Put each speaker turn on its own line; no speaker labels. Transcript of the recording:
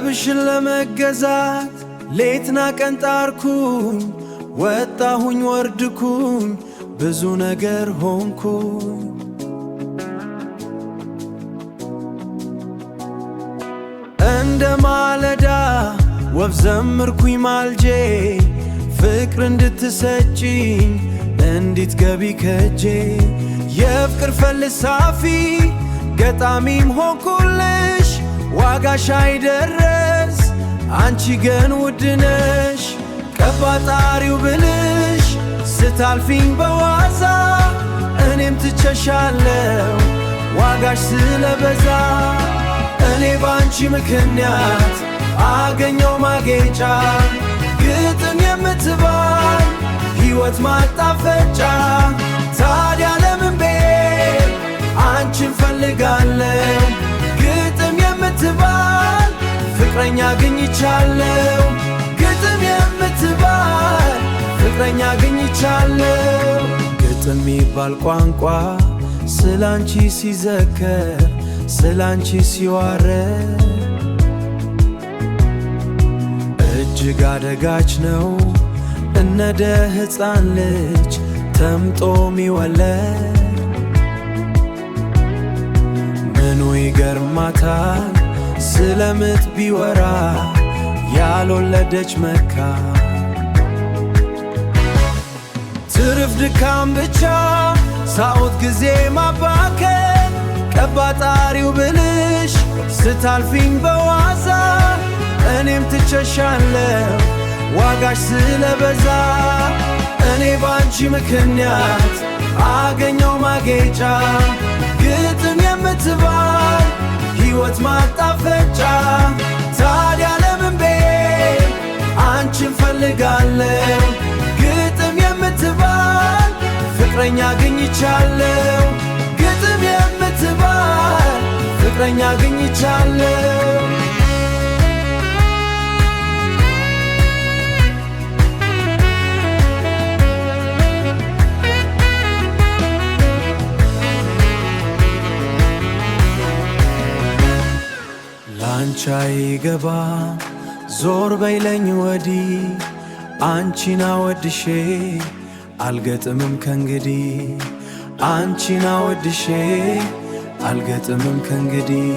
ጥበብሽን ለመገዛት ሌትና ቀን ጣርኩኝ ወጣሁኝ ወርድኩኝ ብዙ ነገር ሆንኩኝ እንደ ማለዳ ወፍ ዘምርኩኝ ማልጄ ፍቅር እንድትሰጪኝ እንድትገቢ ከጄ የፍቅር ፈልሳፊ ገጣሚም ሆንኩልሽ ዋጋሽ አይደረስ አንቺ ግን ውድነሽ ቀባጣሪው ብልሽ ስታልፊኝ በዋዛ እኔም ትቸሻለው ዋጋሽ ስለበዛ እኔ ባንቺ ምክንያት አገኘው ማጌጫ ግጥም የምትባል ሕይወት ማጣፈጫ ታዲያ ለምን ቤት አንቺን ፈልጋለው ግጥም የምትባል ፍቅረኛ አግኝቻለው ግጥም የምትባል ፍቅረኛ አግኝቻለው ግጥም ሚባል ቋንቋ ስላንቺ ሲዘከር ስላንቺ ሲዋረድ እጅግ አደጋች ነው እነደ ሕፃን ልጅ ተምጦ ሚወለድ ምኑ ይገርማታል ስለምጥ ቢወራ ያልወለደች መካ ትርፍ ድካም ብቻ ሳኦት ጊዜ ማባከን ቀባጣሪው ብልሽ ስታልፊኝ በዋዛ እኔም ትቸሻለው ዋጋሽ ስለበዛ እኔ ባንቺ ምክንያት አገኘው ማጌጫ ግጥም የምትባል ሕይወት ማጣፈጫ ታዲያ ለምን ቤት አንቺን ፈልጋለው ግጥም የምትባል ፍቅረኛ አግኝቻለው ግጥም የምትባል ፍቅረኛ አግኝቻለው ላንቺ አይገባም ዞር በይለኝ ወዲህ አንቺን አወድሼ አልገጥምም ከእንግዲህ አንቺን አወድሼ አልገጥምም ከእንግዲህ